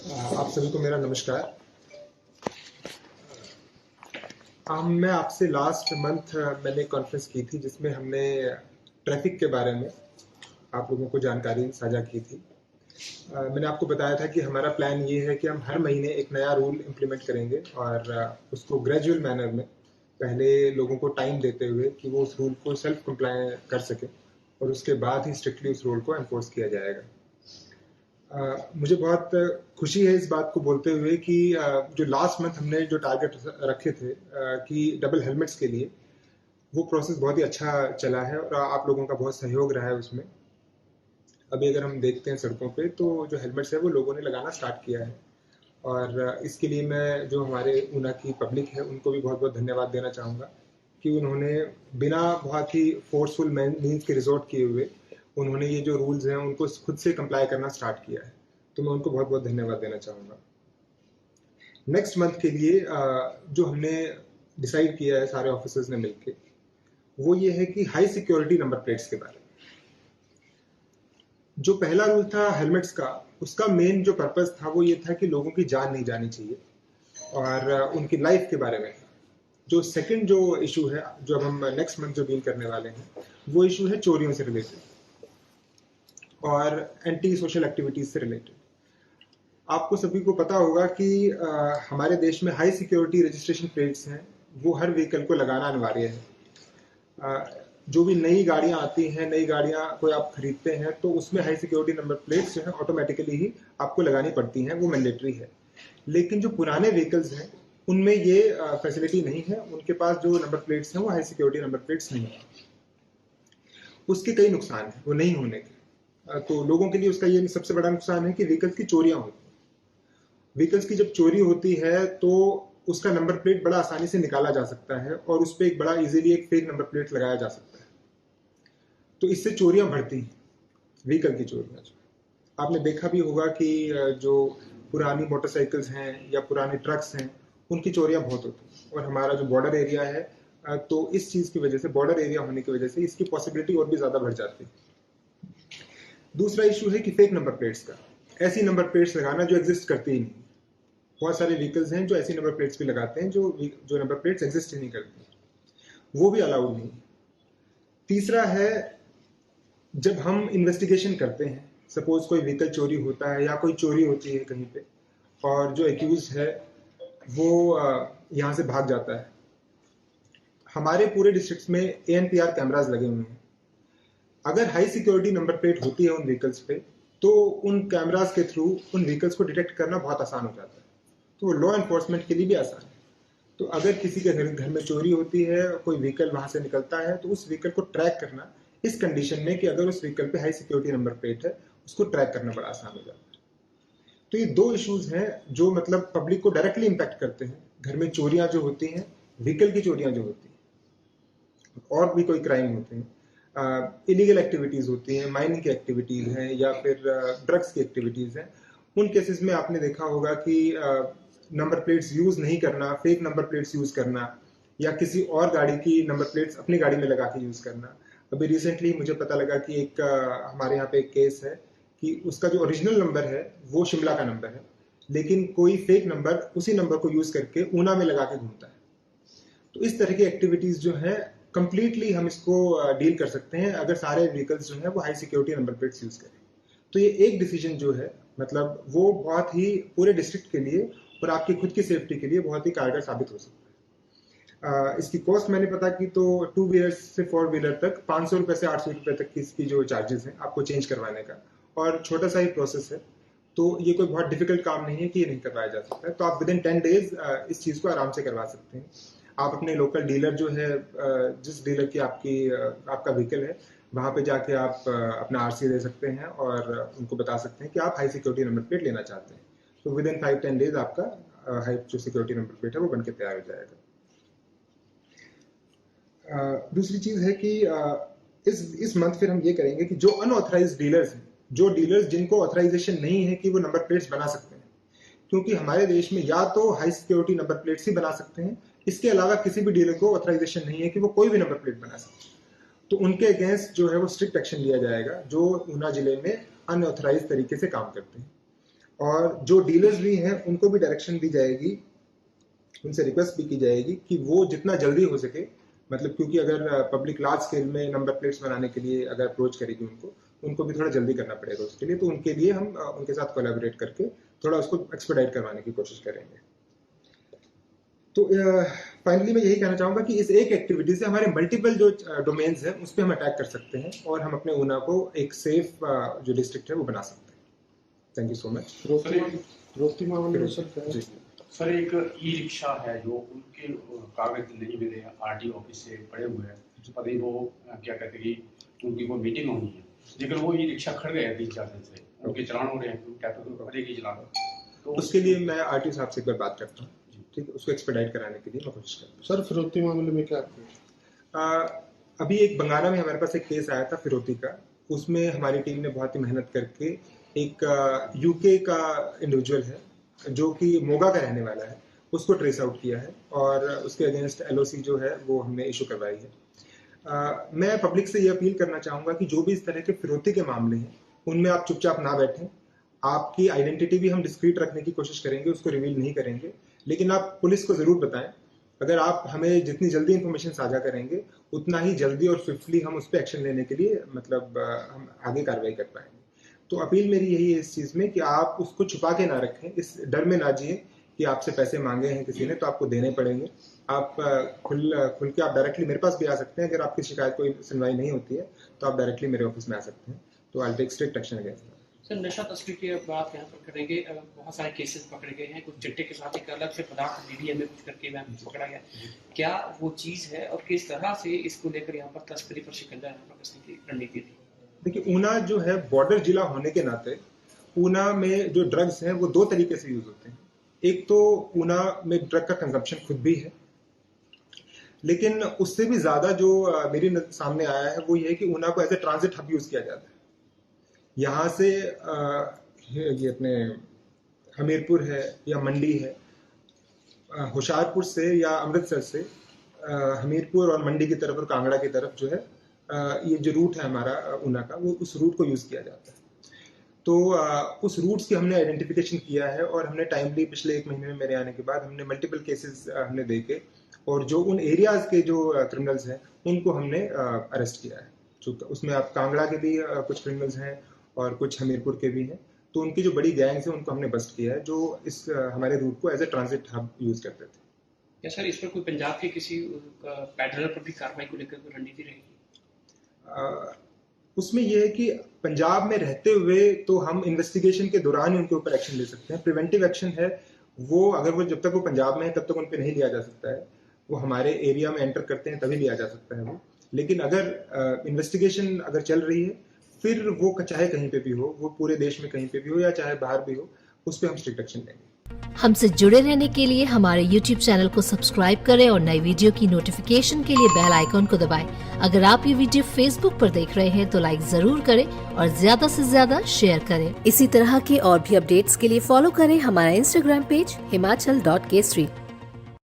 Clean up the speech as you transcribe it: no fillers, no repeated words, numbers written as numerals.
आप सभी को मेरा नमस्कार। मैं आपसे लास्ट मंथ मैंने कॉन्फ्रेंस की थी जिसमें हमने ट्रैफिक के बारे में आप लोगों को जानकारी साझा की थी। मैंने आपको बताया था कि हमारा प्लान ये है कि हम हर महीने एक नया रूल इम्प्लीमेंट करेंगे और उसको ग्रेजुअल मैनर में पहले लोगों को टाइम देते हुए कि वो उस रूल को सेल्फ कंप्लाई कर सके और उसके बाद ही स्ट्रिक्टली उस रूल को एनफोर्स किया जाएगा। मुझे बहुत खुशी है इस बात को बोलते हुए कि जो लास्ट मंथ हमने जो टारगेट रखे थे कि डबल हेलमेट्स के लिए, वो प्रोसेस बहुत ही अच्छा चला है और आप लोगों का बहुत सहयोग रहा है उसमें। अभी अगर हम देखते हैं सड़कों पे तो जो हेलमेट्स है वो लोगों ने लगाना स्टार्ट किया है और इसके लिए मैं जो हमारे ऊना की पब्लिक है उनको भी बहुत बहुत धन्यवाद देना चाहूँगा कि उन्होंने बिना बहुत ही फोर्सफुल मीन्स के रिजॉर्ट किए हुए उन्होंने ये जो रूल्स हैं उनको खुद से कंप्लाई करना स्टार्ट किया है, तो मैं उनको बहुत बहुत धन्यवाद देना चाहूँगा। नेक्स्ट मंथ के लिए जो हमने डिसाइड किया है सारे ऑफिसर्स ने मिलके, वो ये है कि हाई सिक्योरिटी नंबर प्लेट्स के बारे में। जो पहला रूल था हेलमेट्स का, उसका मेन जो पर्पस था वो ये था कि लोगों की जान नहीं जानी चाहिए और उनकी लाइफ के बारे में। जो सेकंड जो इशू है जो अब हम नेक्स्ट मंथ जो डील करने वाले हैं, वो इशू है चोरियों से रिलेटेड और एंटी सोशल एक्टिविटीज से रिलेटेड। आपको सभी को पता होगा कि हमारे देश में हाई सिक्योरिटी रजिस्ट्रेशन प्लेट्स हैं, वो हर व्हीकल को लगाना अनिवार्य है। जो भी नई गाड़ियां आती हैं, नई गाड़ियां कोई आप खरीदते हैं तो उसमें हाई सिक्योरिटी नंबर प्लेट्स जो है ऑटोमेटिकली ही आपको लगानी पड़ती हैं, वो मैंडेटरी है। लेकिन जो पुराने व्हीकल्स हैं उनमें ये फैसिलिटी नहीं है, उनके पास जो नंबर प्लेट्स हैं वो हाई सिक्योरिटी नंबर प्लेट्स नहीं है। उसके कई नुकसान हैं वो नहीं होने के। तो लोगों के लिए उसका ये सबसे बड़ा नुकसान है कि व्हीकल्स की चोरियां होती हैं। व्हीकल्स की जब चोरी होती है तो उसका नंबर प्लेट बड़ा आसानी से निकाला जा सकता है और उस पर एक बड़ा इजीली एक फेक नंबर प्लेट लगाया जा सकता है, तो इससे चोरियां बढ़ती हैं, व्हीकल की चोरियां। आपने देखा भी होगा कि जो पुरानी मोटरसाइकिल्स हैं या पुराने ट्रक्स हैं उनकी चोरियां बहुत होती हैं और हमारा जो बॉर्डर एरिया है तो इस चीज की वजह से, बॉर्डर एरिया होने की वजह से इसकी पॉसिबिलिटी और भी ज्यादा बढ़ जाती है। दूसरा इशू है कि फेक नंबर प्लेट्स का, ऐसी नंबर प्लेट्स लगाना जो एग्जिस्ट करती ही नहीं। बहुत सारे व्हीकल्स हैं जो ऐसी नंबर प्लेट्स भी लगाते हैं जो नंबर प्लेट्स एग्जिस्ट ही नहीं करती, वो भी अलाउड नहीं। तीसरा है, जब हम इन्वेस्टिगेशन करते हैं, सपोज कोई व्हीकल चोरी होता है या कोई चोरी होती है कहीं पे और जो एक्यूज है वो यहाँ से भाग जाता है, हमारे पूरे डिस्ट्रिक्ट में ANPR कैमराज लगे हुए हैं। अगर हाई सिक्योरिटी नंबर प्लेट होती है उन व्हीकल्स पे तो उन कैमराज के थ्रू उन व्हीकल्स को डिटेक्ट करना बहुत आसान हो जाता है, तो वो लॉ एनफोर्समेंट के लिए भी आसान है। तो अगर किसी के घर में चोरी होती है, कोई व्हीकल वहां से निकलता है, तो उस व्हीकल को ट्रैक करना, इस कंडीशन में कि अगर उस व्हीकल पे हाई सिक्योरिटी नंबर प्लेट है, उसको ट्रैक करना बड़ा आसान हो जाता है। तो ये दो इश्यूज हैं जो मतलब पब्लिक को डायरेक्टली इंपैक्ट करते हैं। घर में चोरियां जो होती हैं, व्हीकल की चोरियां जो होती हैं, और भी कोई क्राइम होते हैं, इलीगल एक्टिविटीज होती हैं, माइनिंग की एक्टिविटीज हैं या फिर ड्रग्स की एक्टिविटीज हैं। उन केसेस में आपने देखा होगा कि नंबर प्लेट्स यूज नहीं करना, फेक नंबर प्लेट्स यूज करना या किसी और गाड़ी की नंबर प्लेट्स अपनी गाड़ी में लगा के यूज करना। अभी रिसेंटली मुझे पता लगा कि एक हमारे यहाँ पे एक केस है कि उसका जो ओरिजिनल नंबर है वो शिमला का नंबर है, लेकिन कोई फेक नंबर उसी नंबर को यूज करके ऊना में लगा के घूमता है। तो इस तरह की एक्टिविटीज जो है कंप्लीटली हम इसको डील कर सकते हैं अगर सारे व्हीकल्स जो है वो high security number plates use करें। तो ये एक डिसीजन जो है मतलब वो बहुत ही पूरे डिस्ट्रिक्ट के लिए और आपकी खुद की सेफ्टी के लिए बहुत ही कारगर साबित हो सकता है। इसकी कॉस्ट मैंने पता की तो 2 व्हीलर से 4 व्हीलर तक 500 रुपए से 800 रुपए तक की इसकी जो चार्जेस हैं आपको चेंज करवाने का, और छोटा सा ही प्रोसेस है, तो ये कोई बहुत डिफिकल्ट काम नहीं है कि ये नहीं करवाया जा सकता है। तो आप विद इन 10 डेज इस चीज को आराम से करवा सकते हैं। आप अपने लोकल डीलर जो है, जिस डीलर की आपका व्हीकल है, वहां पे जाके आप अपना RC दे सकते हैं और उनको बता सकते हैं कि आप हाई सिक्योरिटी नंबर प्लेट लेना चाहते हैं। तो विद इन 5-10 डेज आपका हाई जो सिक्योरिटी नंबर प्लेट है वो बनके तैयार हो जाएगा। दूसरी चीज है कि इस मंथ फिर हम ये करेंगे कि जो अनऑथराइज्ड डीलर्स हैं, जो डीलर्स जिनको ऑथराइजेशन नहीं है कि वो नंबर प्लेट्स बना सकते हैं, क्योंकि हमारे देश में या तो हाई सिक्योरिटी नंबर प्लेट्स ही बना सकते हैं, इसके अलावा किसी भी डीलर को ऑथराइजेशन नहीं है कि वो कोई भी नंबर प्लेट बना सकते हैं। तो उनके अगेंस्ट जो है वो स्ट्रिक्ट एक्शन लिया जाएगा जो ऊना जिले में अनऑथराइज तरीके से काम करते हैं। और जो डीलर्स भी हैं उनको भी डायरेक्शन दी जाएगी, उनसे रिक्वेस्ट भी की जाएगी कि वो जितना जल्दी हो सके, मतलब क्योंकि अगर पब्लिक लार्ज स्केल में नंबर प्लेट्स बनाने के लिए अगर अप्रोच करेगी उनको भी थोड़ा जल्दी करना पड़ेगा उसके लिए, तो उनके लिए हम उनके साथ कोलैबोरेट करके थोड़ा उसको एक्सपेडाइट करवाने की कोशिश करेंगे। तो फाइनली मैं यही कहना चाहूँगा कि इस एक एक्टिविटी से हमारे मल्टीपल जो डोमेन्स हैं उस पर हम अटैक कर सकते हैं और हम अपने ऊना को एक सेफ जो डिस्ट्रिक्ट है वो बना सकते हैं। Thank you so much. रोटी मामले में सर सर एक ई रिक्शा है जो उनके कागज नहीं मिले, आरटीओ ऑफिस से पड़े हुए हैं, पता नहीं वो क्या कहते हैं कि उनकी कोई मीटिंग होनी है, लेकिन वो ई रिक्शा खड़ गए 3-4 दिन से, उनके चलान हो रहे हैं, कहते हैं करेगी चलान। तो उसके लिए मैं आरटीओ साहब से एक बार बात करता हूँ, ठीक है, उसको एक्सपेडाइट कराने के लिए मैं कोशिश करता हूँ। सर फिरौती मामले में क्या अभी एक बंगाला में हमारे पास एक केस आया था फिरौती का, उसमें हमारी टीम ने बहुत ही मेहनत करके एक यूके का इंडिविजुअल है जो कि मोगा का रहने वाला है, उसको ट्रेस आउट किया है और उसके अगेंस्ट एलओसी जो है वो हमने इशू करवाई है। मैं पब्लिक से ये अपील करना चाहूँगा कि जो भी इस तरह के फिरौती के मामले हैं उनमें आप चुपचाप ना बैठें। आपकी आइडेंटिटी भी हम डिस्क्रीट रखने की कोशिश करेंगे, उसको रिवील नहीं करेंगे, लेकिन आप पुलिस को ज़रूर बताएं। अगर आप हमें जितनी जल्दी इन्फॉर्मेशन साझा करेंगे उतना ही जल्दी और स्विफ्टली हम उस पर एक्शन लेने के लिए मतलब हम आगे कार्रवाई कर पाएंगे। तो अपील मेरी यही है इस चीज़ में कि आप उसको छुपा के ना रखें, इस डर में ना जिए कि आपसे पैसे मांगे हैं किसी ने तो आपको देने पड़ेंगे। आप खुल के आप डायरेक्टली मेरे पास भी आ सकते हैं। अगर आपकी शिकायत कोई सुनवाई नहीं होती है तो आप डायरेक्टली मेरे ऑफिस में आ सकते हैं, तो I take strict action against that. Sir नशा तस्करी की बात यहाँ पर करेंगे, बहुत सारे केसेस पकड़े गए हैं, कुछ चिट्टे के साथ एक अलग से पदार्थ डीडीएम में कुछ करके पकड़ा गया, क्या वो चीज़ है और किस तरह से इसको लेकर यहाँ पर तस्करी पर शिकंजा यहाँ पर कसने की रणनीति थी? देखिए, ऊना जो है बॉर्डर जिला होने के नाते ऊना में जो ड्रग्स हैं वो 2 तरीके से यूज होते हैं। एक तो ऊना में ड्रग का कंजप्शन खुद भी है, लेकिन उससे भी ज्यादा जो मेरे सामने आया है वो ये है कि ऊना को as a transit hub use किया जाता है। यहाँ से ये अपने हमीरपुर है या मंडी है, होशियारपुर से या अमृतसर से हमीरपुर और मंडी की तरफ और कांगड़ा की तरफ जो है ये जो रूट है हमारा ऊना का, वो उस रूट को यूज़ किया जाता है। तो उस रूट्स की हमने आइडेंटिफिकेशन किया है और हमने टाइमली पिछले 1 महीने में मेरे आने के बाद हमने मल्टीपल केसेस हमने देखे और जो उन एरियाज के जो क्रिमिनल्स हैं उनको हमने अरेस्ट किया है। जो उसमें आप कांगड़ा के भी कुछ क्रिमिनल्स हैं और कुछ हमीरपुर के भी हैं, तो उनकी जो बड़ी गैंग्स हैं उनको हमने बस्ट किया है जो इस हमारे रूट को as a transit hub use करते थे। क्या सर इस पर कोई पंजाब के किसी पैडलर पर भी कार्रवाई को लेकर कोई रणनीति रहेगी? उसमें यह है कि पंजाब में रहते हुए तो हम इन्वेस्टिगेशन के दौरान उनके ऊपर एक्शन ले सकते हैं। प्रिवेंटिव एक्शन है वो, अगर वो जब तक वो पंजाब में है तब तक उन पर नहीं लिया जा सकता है। वो हमारे एरिया में एंटर करते हैं तभी लिया जा सकता है वो। लेकिन अगर इन्वेस्टिगेशन अगर चल रही है फिर वो चाहे कहीं पे भी हो, वो पूरे देश में कहीं पे भी हो या चाहे बाहर भी हो, उस पर हम स्ट्रिक्ट एक्शन लेंगे। हमसे जुड़े रहने के लिए हमारे YouTube चैनल को सब्सक्राइब करें और नई वीडियो की नोटिफिकेशन के लिए बेल आइकॉन को दबाएं। अगर आप ये वीडियो Facebook पर देख रहे हैं तो लाइक जरूर करें और ज्यादा से ज्यादा शेयर करें। इसी तरह के और भी अपडेट्स के लिए फॉलो करें हमारा Instagram पेज himachal.kesri।